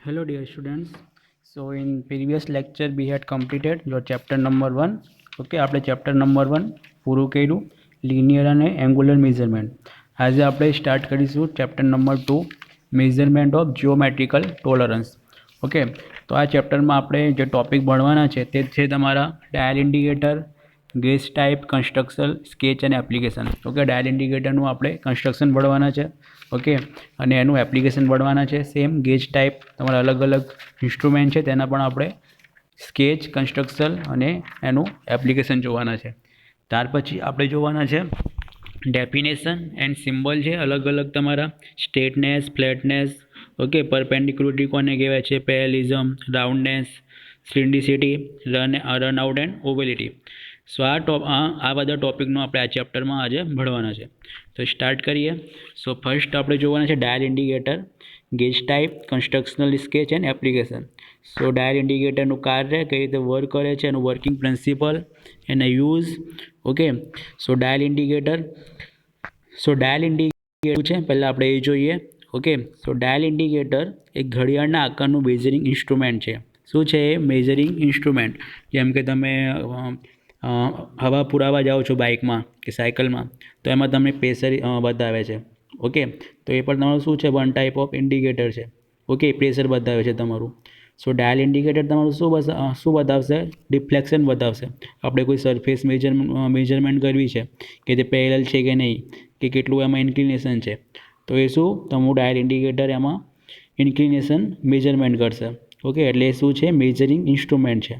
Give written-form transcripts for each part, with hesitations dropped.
Hello dear students. So in previous lecture we had completed your chapter number 1. Okay, આપણે chapter number 1 પૂરું કર્યું linear અને angular measurement. આજે આપણે start કરીશું chapter number 2 measurement of geometrical tolerance. Okay, તો આ ચેપ્ટરમાં આપણે જે ટોપિક ભણવાના છે તે છે તમારા dial indicator, gauge type, construction, sketch અને એપ્લિકેશન. ઓકે, ડાયલ ઇન્ડિકેટરનું આપણે કન્સ્ટ્રક્શન ભણવાના છે. ઓકે, અને એનું એપ્લિકેશન ભણવાના છે. સેમ ગેજ ટાઈપ તમારા અલગ અલગ ઇન્સ્ટ્રુમેન્ટ છે તેના પણ આપણે સ્કેચ, કન્સ્ટ્રક્શન અને એનું એપ્લિકેશન જોવાના છે. ત્યાર પછી આપણે જોવાના છે ડેફિનેશન એન્ડ સિમ્બોલ છે અલગ અલગ તમારા સ્ટ્રેટનેસ, ફ્લેટનેસ, ઓકે, પરપેન્ડિક્યુલરિટી કોને કહેવાય છે, પેરેલિઝમ, રાઉન્ડનેસ, સિલિન્ડ્રિસિટી, રન આઉટ એન્ડ ઓવેલિટી. સો આ બધા ટોપિકનો આપણે આ ચેપ્ટરમાં આજે ભણવાના છે. તો સ્ટાર્ટ કરીએ. સો ફર્સ્ટ આપણે જોવાના છે dial indicator, gauge type, constructional, sketch and application. So dial ઇન્ડિકેટરનું કાર્ય, કઈ રીતે વર્ક કરે છે, એનું વર્કિંગ પ્રિન્સિપલ, એના use. Okay, so dial indicator છે પહેલાં આપણે એ જોઈએ. ઓકે, સો ડાયલ ઇન્ડિકેટર એક ઘડિયાળના આકારનું મેઝરિંગ ઇન્સ્ટ્રુમેન્ટ છે. શું છે એ? Measuring instrument. જેમ કે તમે હવા પુરાવા જાઓ છો બાઇકમાં કે સાયકલમાં, તો એમાં તમને પ્રેશર બતાવે છે. ઓકે, તો એ પણ તમારું શું છે? વન ટાઈપ ઓફ ઇન્ડિકેટર છે. ઓકે, પ્રેશર બતાવે છે તમારું. સો ડાયલ ઇન્ડિકેટર તમારું શું બતાવશે? ડિફ્લેક્શન બતાવશે. આપણે કોઈ સરફેસ મેજરમેન્ટ કરવી છે કે તે પેરેલલ છે કે નહીં, કે કેટલું એમાં ઇન્ક્લિનેશન છે, તો એ શું તમારું ડાયલ ઇન્ડિકેટર એમાં ઇન્ક્લિનેશન મેજરમેન્ટ કરશે. ઓકે, એટલે એ શું છે? મેજરિંગ ઇન્સ્ટ્રુમેન્ટ છે.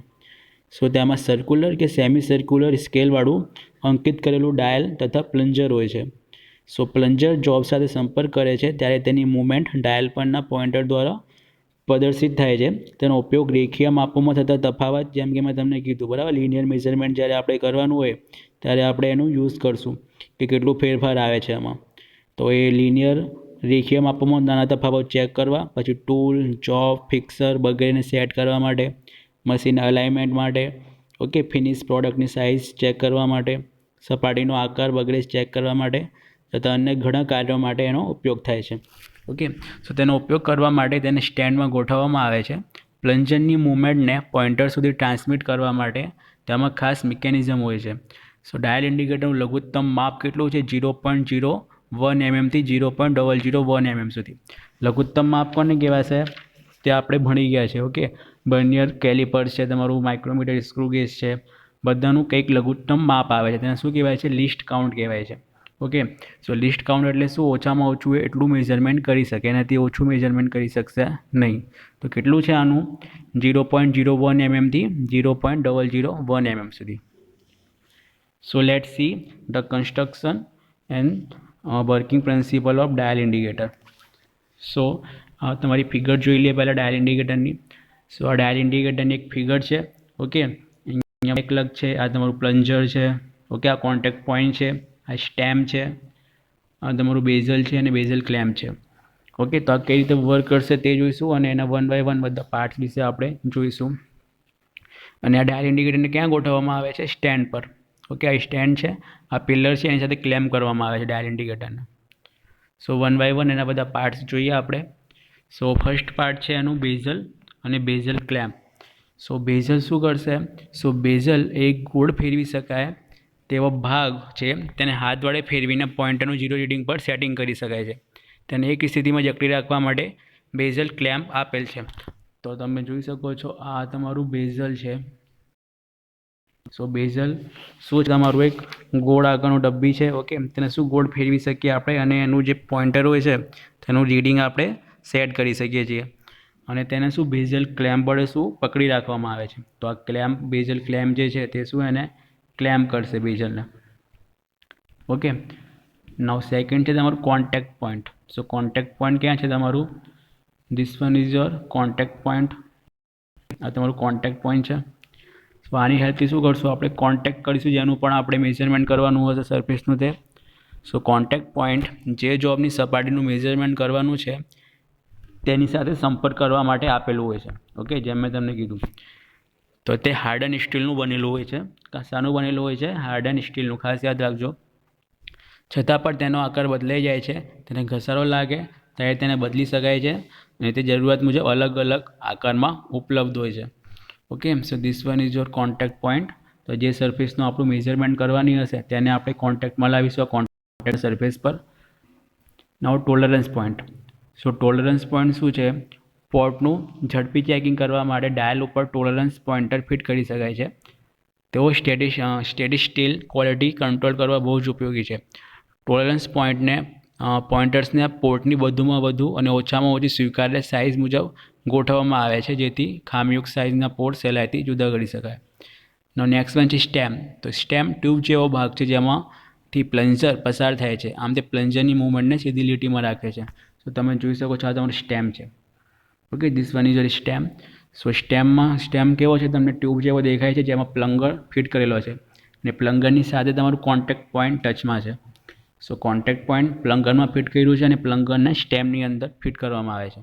સો તેમાં સર્ક્યુલર કે સેમી સર્ક્યુલર સ્કેલવાળું અંકિત કરેલું ડાયલ તથા પ્લન્જર હોય છે. સો પ્લન્જર જોબ સાથે સંપર્ક કરે છે ત્યારે તેની મૂવમેન્ટ ડાયલ પરના પોઇન્ટર દ્વારા પ્રદર્શિત થાય છે. તેનો ઉપયોગ રેખીય માપોમાં થતા તફાવત, જેમ કે મેં તમને કીધું બરાબર, લિનિયર મેઝરમેન્ટ જ્યારે આપણે કરવાનું હોય ત્યારે આપણે એનું યુઝ કરશું કે કેટલું ફેરફાર આવે છે એમાં. તો એ લિનિયર રેખીય માપોમાં નાના તફાવત ચેક કરવા, પછી ટૂલ, જોબ, ફિક્સર વગેરેને સેટ કરવા માટે, મશીન અલાઇનમેન્ટ માટે, ઓકે, ફિનિશ પ્રોડક્ટની સાઇઝ ચેક કરવા માટે, સપાટીનો આકાર વગેરે ચેક કરવા માટે તથા અન્ય ઘણા કાર્યો માટે એનો ઉપયોગ થાય છે. ઓકે, સો તેનો ઉપયોગ કરવા માટે તેને સ્ટેન્ડમાં ગોઠવવામાં આવે છે. પ્લન્જરની મૂવમેન્ટને પોઇન્ટર સુધી ટ્રાન્સમિટ કરવા માટે તેમાં ખાસ મિકેનિઝમ હોય છે. સો ડાયલ ઇન્ડિકેટરનું લઘુત્તમ માપ કેટલું છે? 0.01 mm થી 0.001 mm સુધી. લઘુત્તમ માપ કોને કહેવાશે? તે આપણે ભણી ગયા છે. ઓકે, બર્નિયર કેલિપર્સ છે, તમારું માઇક્રોમીટર, સ્ક્રૂ ગેજ છે, બધાનું કંઈક લઘુત્તમ માપ આવે છે. તેને શું કહેવાય છે? લિસ્ટ કાઉન્ટ કહેવાય છે. ઓકે, સો લિસ્ટ કાઉન્ટ એટલે શું? ઓછામાં ઓછું એટલું મેઝરમેન્ટ કરી શકે, એનાથી ઓછું મેઝરમેન્ટ કરી શકશે નહીં. તો કેટલું છે આનું? 0.01 mm થી 0.001 mm સુધી. So let see the construction and working principle of dial indicator. So તમારી ફિગર જોઈ લઈએ પહેલાં ડાયલ ઇન્ડિકેટરની. સો આ ડાયલ ઇન્ડિકેટરની એક ફિગર છે. ઓકે, અહીંયા એક લગ છે, આ તમારું પ્લન્જર છે. ઓકે, આ કોન્ટેક્ટ પોઈન્ટ છે, આ સ્ટેમ છે, આ તમારું બેઝલ છે અને બેઝલ ક્લેમ્પ છે. ઓકે, તો આ કઈ રીતે વર્ક કરશે તે જોઈશું અને એના વન બાય વન બધા પાર્ટ્સ વિશે આપણે જોઈશું. અને આ ડાયલ ઇન્ડિકેટરને ક્યાં ગોઠવવામાં આવે છે? સ્ટેન્ડ પર. ઓકે, આ સ્ટેન્ડ છે, આ પિલર છે, એની સાથે ક્લેમ્પ કરવામાં આવે છે ડાયલ ઇન્ડિકેટરને. સો વન બાય વન એના બધા પાર્ટ્સ જોઈએ આપણે. સો ફર્સ્ટ પાર્ટ છે એનું બેઝલ અને બેઝલ ક્લેમ્પ. સો બેઝલ શું કરશે? સો બેઝલ એક ગોળ ફેરવી શકાય તેવો ભાગ છે, તેને હાથ વડે ફેરવીને પોઇન્ટરનું 0 રીડિંગ પર સેટિંગ કરી શકાય છે. તેને એક સ્થિતિમાં જકડી રાખવા માટે બેઝલ ક્લેમ્પ આપેલ છે. તો તમે જોઈ શકો છો આ તમારું બેઝલ છે. સો બેઝલ શું છે? તમારું એક ગોળ આકારનું ડબ્બી છે. ઓકે, તેને શું ગોળ ફેરવી શકીએ આપણે અને એનું જે પોઇન્ટર હોય છે તેનું રીડિંગ આપણે સેટ કરી શકીએ છીએ. અને તેને શું બેઝલ ક્લેમ્પ વડે શું પકડી રાખવામાં આવે છે. તો આ ક્લેમ્પ, બેઝલ ક્લેમ્પ જે છે તે શું એને ક્લેમ્પ કરશે બેઝલને. ઓકે, નાવ સેકન્ડ છે તમારું કોન્ટેક્ટ પોઈન્ટ. સો કોન્ટેક્ટ પોઈન્ટ ક્યાં છે તમારું? This one is your contact point. આ તમારું કોન્ટેક્ટ પોઈન્ટ છે. સો આની હેલ્પથી શું કરશું? આપણે કોન્ટેક્ટ કરીશું જેનું પણ આપણે મેઝરમેન્ટ કરવાનું હશે સરફેસનું તે. સો કોન્ટેક્ટ પોઈન્ટ જે જોબની સપાટીનું મેઝરમેન્ટ કરવાનું છે તેની સાથે સંપર્ક કરવા માટે આપેલું હોય છે. ઓકે, જેમ મેં તમને કીધું, તો તે હાર્ડન સ્ટીલનું બનેલું હોય છે. શાનું બનેલું હોય છે? હાર્ડન સ્ટીલનું. ખાસ યાદ રાખજો. છતાં પણ તેનો આકાર બદલાઈ જાય છે, તેને ઘસારો લાગે ત્યારે તેને બદલી શકાય છે. અને તે જરૂરિયાત મુજબ અલગ અલગ આકારમાં ઉપલબ્ધ હોય છે. Okay, so this one is your contact point. તો જે સરફેસનું આપણું મેઝરમેન્ટ કરવાની હશે તેને આપણે કોન્ટેક્ટમાં લાવીશું કોન્ટેક્ટ સરફેસ પર. નાઉ ટોલરન્સ પોઈન્ટ. સો ટોલરન્સ પોઈન્ટ શું છે? પોર્ટનું ઝડપી ચેકિંગ કરવા માટે ડાયલ ઉપર ટોલરન્સ પોઈન્ટર ફિટ કરી શકાય છે. તેઓ સ્ટેડી સ્ટીલ ક્વોલિટી કંટ્રોલ કરવા બહુ જ ઉપયોગી છે. ટોલરન્સ પોઈન્ટર્સને પોર્ટની વધુમાં વધુ અને ઓછામાં ઓછી સ્વીકાર્ય સાઇઝ મુજબ ગોઠવવામાં આવે છે, જેથી ખામીયુક્ત સાઇઝના પોર્ટ સહેલાઈથી જુદા કરી શકાય. નેક્સ્ટ વન છે સ્ટેમ. તો સ્ટેમ ટ્યુબ જેવો ભાગ છે જેમાંથી પ્લન્જર પસાર થાય છે. આમ તે પ્લન્જરની મૂવમેન્ટને સીધી લીટીમાં રાખે છે. તો તમે જોઈ શકો છો આ તમારું સ્ટેમ છે. Okay, this one is your stem. So stem કેવો છે? તમને ટ્યુબ જેવો દેખાય છે જેમાં પ્લંગર ફિટ કરેલો છે અને પ્લંગરની સાથે તમારું કોન્ટેક્ટ પોઈન્ટ ટચમાં છે. સો કોન્ટેક્ટ પોઈન્ટ પ્લંગરમાં ફિટ કર્યું છે અને પ્લંગરને સ્ટેમની અંદર ફિટ કરવામાં આવે છે.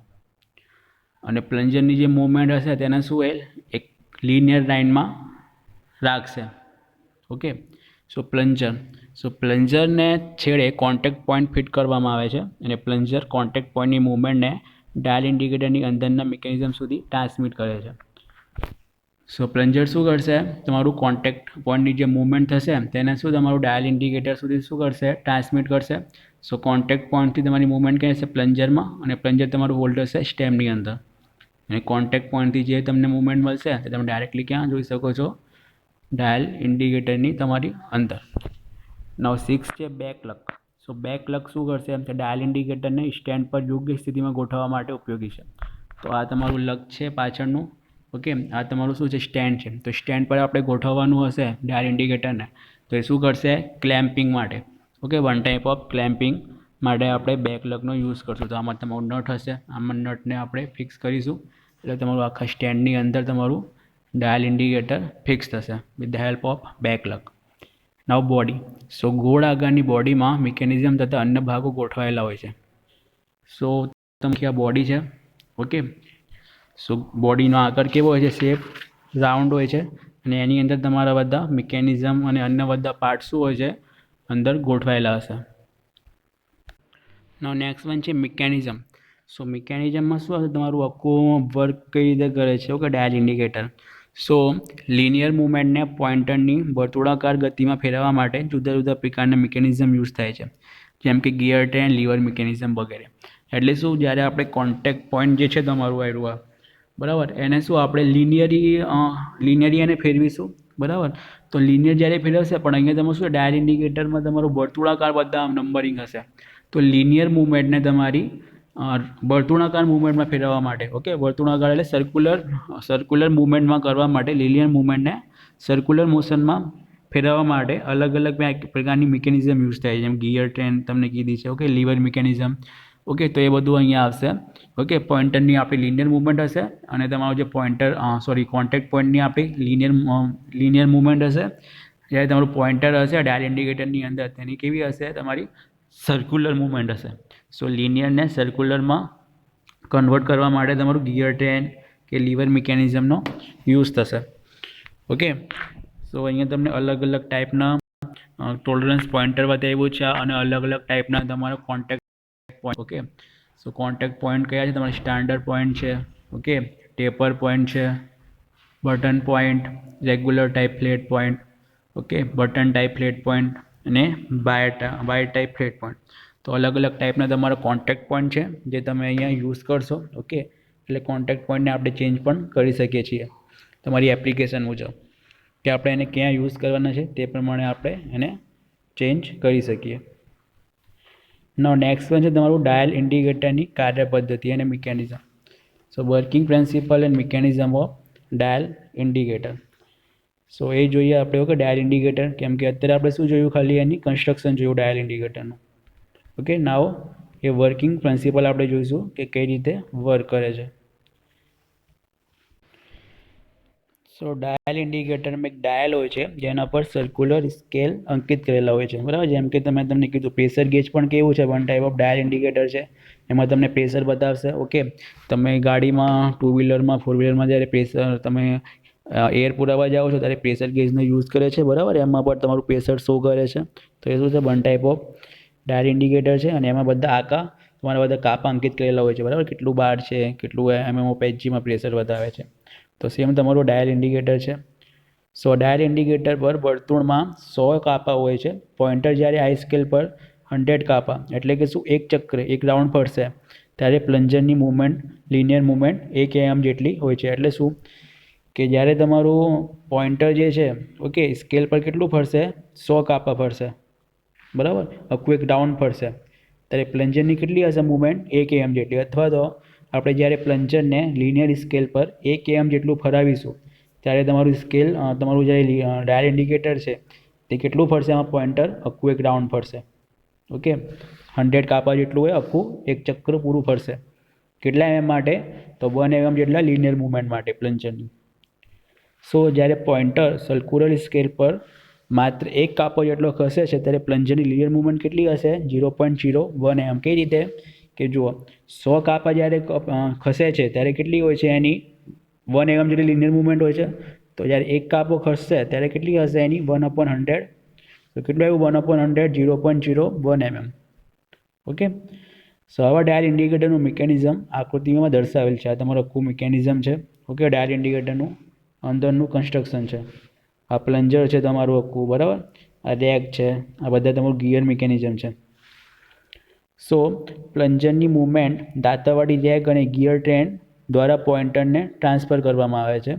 અને પ્લન્જરની જે મૂવમેન્ટ હશે તેને શું એ એક લિનિયર લાઇનમાં રાખશે. ઓકે, સો પ્લન્જરને છેડે કોન્ટેક્ટ પોઈન્ટ ફિટ કરવામાં આવે છે અને પ્લન્જર કોન્ટેક્ટ પોઈન્ટની મૂવમેન્ટને ડાયલ ઇન્ડિકેટરની અંદરના મિકેનિઝમ સુધી ટ્રાન્સમિટ કરે છે. સો પ્લન્જર શું કરશે? તમારું કોન્ટેક્ટ પોઈન્ટની જે મૂવમેન્ટ થશે તેને શું તમારું ડાયલ ઇન્ડિકેટર સુધી શું કરશે? ટ્રાન્સમિટ કરશે. સો કોન્ટેક્ટ પોઈન્ટથી તમારી મૂવમેન્ટ ક્યાં હશે? પ્લન્જરમાં, અને પ્લન્જર તમારું હોલ્ડ હશે સ્ટેમની અંદર. અને કોન્ટેક્ટ પોઈન્ટથી જે તમને મૂવમેન્ટ મળશે તે તમે ડાયરેક્ટલી ક્યાં જોઈ શકો છો? ડાયલ ઇન્ડિકેટરની તમારી અંદર. નાવ 6 છે બેક લક. સો બેક લક શું કરશે? એમ કે ડાયલ ઇન્ડિકેટરને સ્ટેન્ડ પર યોગ્ય સ્થિતિમાં ગોઠવવા માટે ઉપયોગી છે. તો આ તમારું લક છે પાછળનું. ઓકે, આ તમારું શું છે? સ્ટેન્ડ છે. તો સ્ટેન્ડ પર આપણે ગોઠવવાનું હશે ડાયલ ઇન્ડિકેટરને, તો એ શું કરશે? ક્લેમ્પિંગ માટે. Okay, one type of clamping માટે આપણે બેક લકનો યુઝ કરશું. તો આમાં તમારું નટ હશે, આમાં નટને આપણે ફિક્સ કરીશું એટલે તમારું આખા સ્ટેન્ડની અંદર તમારું ડાયલ ઇન્ડિકેટર ફિક્સ થશે with the help of back lock. Now body. So ગોળ આકારની બોડીમાં મિકેનિઝમ તથા અન્ય ભાગો ગોઠવાયેલા હોય છે. સો તમારી આ બોડી છે. ઓકે, સો બોડીનો આકાર કેવો હોય છે? શેપ રાઉન્ડ હોય છે અને એની અંદર તમારા બધા મિકેનિઝમ અને અન્ય બધા પાર્ટ શું હોય છે? અંદર ગોઠવાયેલા હશે. નાવ નેક્સ્ટ વન છે મિકેનિઝમ. સો મિકેનિઝમમાં શું હશે? તમારું આખું વર્ક કઈ રીતે કરે છે? Okay, dial indicator. So linear મૂવમેન્ટને પોઇન્ટરની વર્તુળાકાર ગતિમાં ફેરવવા માટે જુદા જુદા પ્રકારના મિકેનિઝમ યુઝ થાય છે, જેમ કે ગિયર ટ્રેન, લીવર મિકેનિઝમ વગેરે. એટલે શું? જ્યારે આપણે કોન્ટેક્ટ પોઈન્ટ જે છે તમારું આવ્યું બરાબર, એને શું આપણે લિનિયરી એને ફેરવીશું બરાબર. તો લિનિયર જ્યારે ફેરવશે પણ અહીંયા તમે શું ડાયલ ઇન્ડિકેટરમાં તમારું વર્તુળાકાર બધા નંબરિંગ હશે. તો લિનિયર મૂવમેન્ટને તમારી વર્તુળાકાર મૂવમેન્ટમાં ફેરવવા માટે, ઓકે, વર્તુળાકાર એટલે સર્ક્યુલર મૂવમેન્ટમાં કરવા માટે લિનિયર મૂવમેન્ટને સર્ક્યુલર મોશનમાં ફેરવવા માટે અલગ અલગ પ્રકારની મિકેનિઝમ યુઝ થાય છે, જેમ ગિયર ટ્રેન તમને કીધી છે. Okay, liver mechanism. ઓકે, તો એ બધું અહીંયા આવશે. ઓકે, પોઇન્ટરની આપણી લિનિયર મૂવમેન્ટ હશે અને તમારું જે કોન્ટેક્ટ પોઈન્ટની આપણી લિનિયર મૂવમેન્ટ હશે. જ્યારે તમારું પોઇન્ટર હશે ડાયલ ઇન્ડિકેટરની અંદર તેની કેવી હશે? તમારી સર્ક્યુલર મૂવમેન્ટ હશે. સો લિનિયરને સર્ક્યુલરમાં કન્વર્ટ કરવા માટે તમારું ગિયર ટ્રેન કે લીવર મિકેનિઝમનો યુઝ થશે. ઓકે, સો અહીંયા તમને અલગ અલગ ટાઈપના ટોલરન્સ પોઇન્ટર બતાવ્યું છે અને અલગ અલગ ટાઈપના તમારો કોન્ટેક્ટ પોઈન્ટ. ઓકે, સો કોન્ટેક્ટ પોઈન્ટ કયા છે? તમારે સ્ટાન્ડર્ડ પોઈન્ટ છે. ઓકે, ટેપર પોઈન્ટ છે, button point, regular type flat point. Okay, button type flat point અને વાયર ટાઈપ ફ્લેટ પોઈન્ટ. તો અલગ અલગ ટાઈપના તમારા કોન્ટેક્ટ પોઈન્ટ છે જે તમે અહીંયા યુઝ કરશો. ઓકે, એટલે કોન્ટેક્ટ પોઈન્ટને આપણે ચેન્જ પણ કરી શકીએ છીએ તમારી એપ્લિકેશન મુજબ, કે આપણે એને ક્યાં યુઝ કરવાના છે તે પ્રમાણે આપણે એને ચેન્જ કરી શકીએ. નેક્સ્ટ વન છે તમારું ડાયલ ઇન્ડિકેટરની કાર્ય પદ્ધતિ અને mechanism. So working principle and mechanism of dial indicator. So એ જોઈએ આપણે. ઓકે, ડાયલ ઇન્ડિકેટર, કેમ કે અત્યારે આપણે શું જોયું? ખાલી એની કન્સ્ટ્રક્શન જોયું ડાયલ ઇન્ડિકેટરનું. ઓકે, નાવ એ વર્કિંગ પ્રિન્સિપલ આપણે જોઈશું કે કઈ રીતે વર્ક કરે છે. સો ડાયલ ઇન્ડિકેટરમાં એક ડાયલ હોય છે જેના પર સર્ક્યુલર સ્કેલ અંકિત કરેલા હોય છે બરાબર. જેમ કે તમને કીધું પ્રેશર ગેજ પણ કેવું છે? One type of dial indicator છે. એમાં તમને પ્રેશર બતાવશે. ઓકે, તમે ગાડીમાં, ટુ વ્હીલરમાં, ફોર વ્હીલરમાં જ્યારે તમે એર પુરાવા જાઓ છો ત્યારે પ્રેશર ગેજનો યુઝ કરે છે બરાબર. એમાં પણ તમારું પ્રેશર શો કરે છે. તો એ શું છે? One type of dial indicator છે અને એમાં બધા આખા તમારા બધા કાપા અંકિત કરેલા હોય છે બરાબર, કેટલું બાર છે, કેટલું એમએમઓ પેચજીમાં પ્રેશર બતાવે છે. તો સેમ તમારું ડાયલ ઇન્ડિકેટર છે. સો ડાયલ ઇન્ડિકેટર પર વર્તુળમાં 100 કાપા હોય છે. પોઇન્ટર જ્યારે આઈ સ્કેલ પર 100 કાપા એટલે કે શું એક ચક્ર એક રાઉન્ડ ફરશે ત્યારે પ્લન્જરની મૂવમેન્ટ લિનિયર મૂવમેન્ટ 1 am જેટલી હોય છે. એટલે શું કે જ્યારે તમારું પોઇન્ટર જે છે ઓકે સ્કેલ પર કેટલું ફરશે 100 કાપા ફરશે બરાબર, આખું એક રાઉન્ડ ફરશે ત્યારે પ્લન્જરની કેટલી હશે મૂવમેન્ટ 1 am જેટલી. અથવા તો આપણે જ્યારે પ્લન્જરને લિનિયર સ્કેલ પર 1 am જેટલું ફરાવીશું ત્યારે તમારું સ્કેલ તમારું જે ડાયલ ઇન્ડિકેટર છે તે કેટલું ફરશે, એમાં પોઇન્ટર આખું એક રાઉન્ડ ફરશે. ઓકે 100 કાપા જેટલું હોય આખું એક ચક્ર પૂરું ફરશે. કેટલા mm માટે, તો 1 mm જેટલા લિનિયર મૂવમેન્ટ માટે પ્લન્જરની. સો જ્યારે પોઇન્ટર સર્ક્યુલર સ્કેલ પર માત્ર એક કાપો જેટલો ખસે છે ત્યારે પ્લન્જરની લિનિયર મૂવમેન્ટ કેટલી હશે 0.01 mm. કઈ રીતે કે જુઓ 100 કાપા જ્યારે ખસે છે ત્યારે કેટલી હોય છે એની 1 mm જેટલી લિનિયર મૂવમેન્ટ હોય છે. તો જ્યારે એક કાપો ખસશે ત્યારે કેટલી હશે એની 1/100. તો કેટલું આવ્યું 1/100 0.01 mm. ઓકે સો આવા ડાયલ ઇન્ડિકેટરનું મિકેનિઝમ આકૃતિમાં દર્શાવેલ છે. આ તમારું આખું મિકેનિઝમ છે. ઓકે ડાયલ ઇન્ડિકેટરનું અંદરનું કન્સ્ટ્રક્શન છે. આ પ્લન્જર છે તમારું આખું બરાબર, આ રેક છે, આ બધા તમારું ગિયર મિકેનિઝમ છે. સો પ્લન્જરની મૂવમેન્ટ દાંતાવાળી રેક અને ગિયર ટ્રેન દ્વારા પોઇન્ટરને ટ્રાન્સફર કરવામાં આવે છે.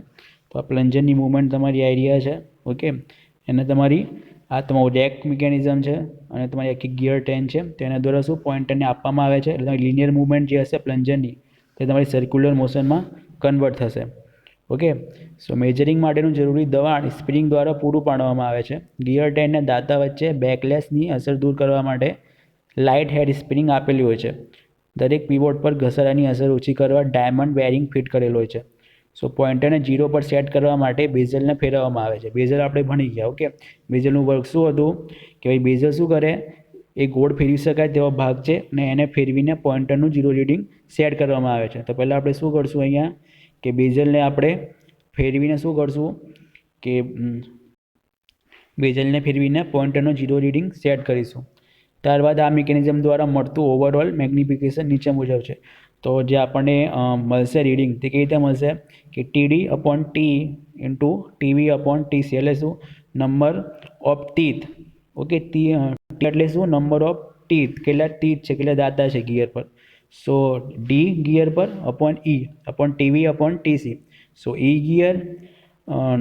તો આ પ્લન્જરની મૂવમેન્ટ તમારી આઈડિયા છે. ઓકે એને તમારી આ તમારું રેક મિકેનિઝમ છે અને તમારી આખી ગિયર ટ્રેન છે તેના દ્વારા શું પોઇન્ટરને આપવામાં આવે છે. એટલે તમારી લિનિયર મૂવમેન્ટ જે હશે પ્લન્જરની તે તમારી સર્ક્યુલર મોશનમાં કન્વર્ટ થશે. ઓકે સો મેજરિંગ માટેનું જરૂરી દબાણ સ્પ્રિંગ દ્વારા પૂરું પાડવામાં આવે છે. ગિયર ટ્રેનના દાંતા વચ્ચે બેકલેસની અસર દૂર કરવા માટે લાઇટ હેડ સ્પ્રિંગ આપેલી હોય છે. દરેક પીવોટ પર ઘસારાની અસર ઓછી કરવા ડાયમંડ બેરિંગ ફિટ કરેલો હોય છે. સો પોઇન્ટરને 0 પર સેટ કરવા માટે બેઝલને ફેરવવામાં આવે છે. બેઝલ આપણે ભણી ગયા. ઓકે બેઝલનું વર્ક શું હતું કે ભાઈ બેઝલ શું કરે, એ ગોળ ફેરવી શકાય તેવો ભાગ છે અને એને ફેરવીને પોઇન્ટરનું 0 રીડિંગ સેટ કરવામાં આવે છે. તો પહેલાં આપણે શું કરશું અહીંયા કે બેઝલને આપણે ફેરવીને શું કરશું કે બેઝલને ફેરવીને પોઇન્ટરનું 0 રીડિંગ સેટ કરીશું. ત્યારબાદ આ મિકેનિઝમ દ્વારા મળતું ઓવરઓલ મેગ્નિફિકેશન નીચે મુજબ છે. તો જે આપણને મળશે રીડિંગ તે કેવી રીતે મળશે કે TD/T ઇન્ટુ TV/TC એટલે શું number of teeth. Okay T એટલે શું નંબર ઓફ ટીથ, કેટલા ટીથ છે કેટલા દાંતા છે ગિયર પર. સો ડી ગિયર પર TV/TC. So E gear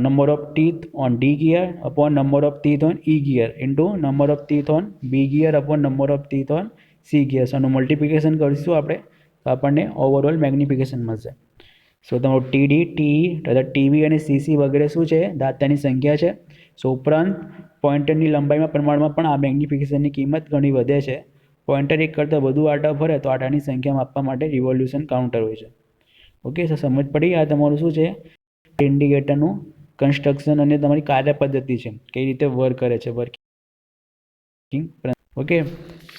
number of teeth on D gear upon number of teeth on E gear into number of teeth on B gear upon number of teeth on C gear. So આનું multiplication કરીશું આપણે તો આપણને overall magnification મળશે. સો તમારું TD, TE તથા TV અને CC વગેરે શું છે દાંતાની સંખ્યા છે. સો ઉપરાંત પોઇન્ટરની લંબાઈમાં પ્રમાણમાં પણ આ મેગ્નિફિકેશનની કિંમત ઘણી વધે છે. પોઇન્ટર એક કરતાં વધુ આટા ફરે તો આટાની સંખ્યા માપવા માટે રિવોલ્યુશન કાઉન્ટર હોય છે. ઓકે સો સમજ પડી. આ તમારું શું છે ઇન્ડિકેટરનું કન્સ્ટ્રક્શન અને તમારી કાર્ય પદ્ધતિ છે, કઈ રીતે વર્ક કરે છે વર્કિંગ. ઓકે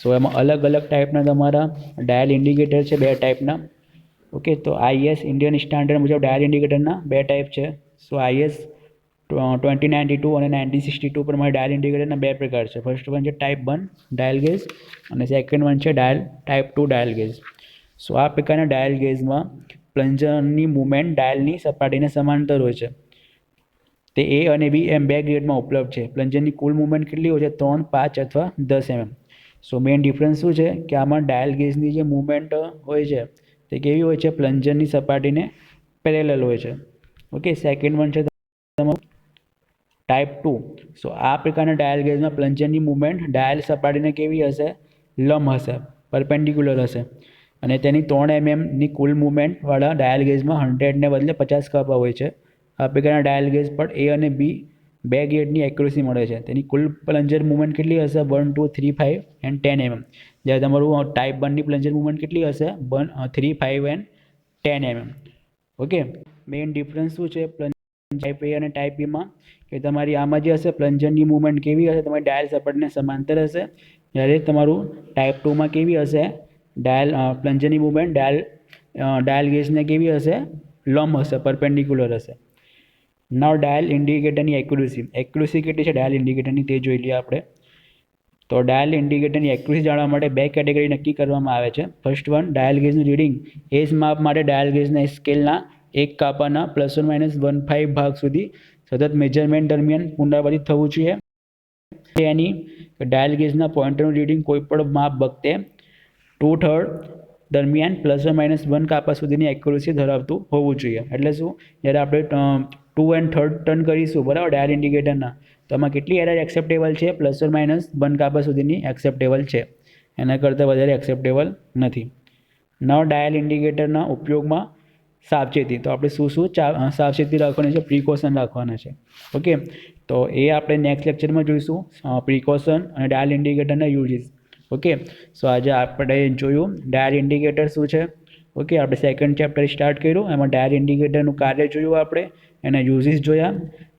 સો એમાં અલગ અલગ ટાઈપના તમારા ડાયલ ઇન્ડિકેટર છે, 2 ટાઈપના. ઓકે તો IS ઇન્ડિયન સ્ટાન્ડર્ડ મુજબ ડાયલ ઇન્ડિકેટરના 2 ટાઈપ છે. સો IS 2092 અને 1962 પ્રમાણે ડાયલ ઇન્ડિકેટરના 2 પ્રકાર છે. ફર્સ્ટ વન છે ટાઈપ 1 ડાયલ ગેજ અને સેકન્ડ વન છે ટાઈપ 2 ડાયલ ગેજ. સો આ પ્રકારના ડાયલ ગેજમાં પ્લન્જરની મૂવમેન્ટ ડાયલની સપાટીને સમાંતર હોય છે. તે A અને B એમ 2 ગ્રેડમાં ઉપલબ્ધ છે. પ્લન્જરની કુલ મૂવમેન્ટ કેટલી હોય છે 3, 5 અથવા 10 mm. સો મેઇન ડિફરન્સ શું છે કે આમાં ડાયલ ગેજની જે મૂવમેન્ટ હોય છે તે કેવી હોય છે પ્લન્જરની સપાટીને પેરેલલ હોય છે. ઓકે સેકન્ડ વન છે તમારું ટાઈપ 2. સો આ પ્રકારના ડાયલ ગેજમાં પ્લન્જરની મૂવમેન્ટ ડાયલ સપાટીને કેવી હશે લંબ હશે, પરપેન્ડિક્યુલર હશે અને તેની 3 mmની કુલ મૂવમેન્ટવાળા ડાયલ ગેજમાં 100 ને બદલે 50 કાપા હોય છે. આ પ્રકારના ડાયલ ગેજ પર A અને B 2 ગ્રેડની એક્યુરસી મળે છે. તેની કુલ પ્લન્જર મૂવમેન્ટ કેટલી હશે 1, 2, 3, 5 એન્ડ 10 mm. જ્યારે તમારું ટાઈપ 1ની પ્લન્જર મૂવમેન્ટ કેટલી હશે 1, 3, 5 and 10 mm. Okay main difference શું છે ટાઈપ A અને ટાઈપ Bમાં કે તમારી આમાં જે હશે પ્લન્જરની મૂવમેન્ટ કેવી હશે તમારી ડાયલ સપાટીને સમાંતર હશે, જ્યારે તમારું ટાઈપ 2માં કેવી હશે ડાયલ પ્લન્જરની મૂવમેન્ટ ડાયલ ગેજને કેવી હશે લંબ હશે, પરપેન્ડિક્યુલર હશે. નાવ ડાયલ ઇન્ડિકેટરની એક્યુરસી કેટલી છે ડાયલ ઇન્ડિકેટરની તે જોઈ લઈએ આપણે. તો તો ડાયલ ઇન્ડિકેટરની એક્યુરેસી જાણવા માટે બે કેટેગરી નક્કી કરવામાં આવે છે. ફર્સ્ટ વન, ડાયલ ગેજનું રીડિંગ એજ માપ માટે ડાયલ ગેજના સ્કેલના એક કાપાના ±1/5 ભાગ સુધી સતત મેજરમેન્ટ દરમિયાન પુનરાવર્તિત થવું જોઈએ. એની ડાયલ ગેજના પોઇન્ટરનું રીડિંગ કોઈપણ માપ વખતે 2/3 દરમિયાન ±1 કાપા સુધીની એક્યુરેસી ધરાવતું હોવું જોઈએ. એટલે શું, જ્યારે આપણે 2 and 3 ટર્ન કરીશું બરાબર ડાયલ ઇન્ડિકેટરના, તો આમાં કેટલી એરર એક્સેપ્ટેબલ છે? ±1 કાપા સુધીની એક્સેપ્ટેબલ છે, એના કરતાં વધારે એક્સેપ્ટેબલ નથી. નવ ડાયલ ઇન્ડિકેટરના ઉપયોગમાં સાવચેતી, તો આપણે શું સાવચેતી રાખવાની છે? પ્રિકોશન રાખવાના છે. ઓકે, તો એ આપણે નેક્સ્ટ લેક્ચરમાં જોઈશું, પ્રિકોશન અને ડાયલ ઇન્ડિકેટરના યુઝિસ. ઓકે, સો આજે આપણે જોયું ડાયલ ઇન્ડિકેટર શું છે. ઓકે, આપણે સેકન્ડ ચેપ્ટર સ્ટાર્ટ કર્યું, એમાં ડાયલ ઇન્ડિકેટરનું કાર્ય જોયું, આપણે એના યુઝિસ જોયા.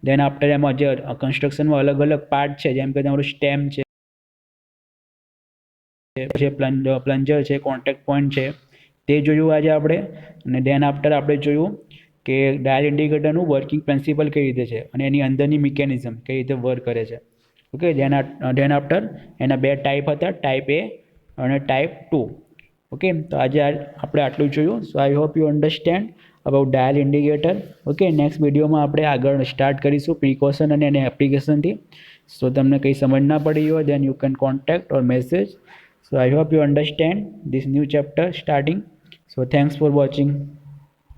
દેન આફ્ટર એમાં જે કન્સ્ટ્રક્શનમાં અલગ અલગ પાર્ટ છે, જેમ કે તમારું સ્ટેમ છે, પ્લન્જર છે, કોન્ટેક્ટ પોઈન્ટ છે, તે જોયું આજે આપણે. અને દેન આફ્ટર આપણે જોયું કે ડાયલ ઇન્ડિકેટરનું વર્કિંગ પ્રિન્સિપલ કઈ રીતે છે અને એની અંદરની મિકેનિઝમ કઈ રીતે વર્ક કરે છે. ઓકે, દેન આફ્ટર એના બે ટાઈપ હતા, ટાઈપ એ અને ટાઈપ 2. ઓકે, તો આજે આપણે આટલું જોયું. So I hope you understand about dial indicator. Okay, next વિડીયોમાં આપણે આગળ સ્ટાર્ટ કરીશું પ્રિકોશન અને એની એપ્લિકેશનથી. સો તમને કંઈ સમજ ના પડી હોય then you can contact or message. So I hope you understand this new chapter starting. So thanks for watching.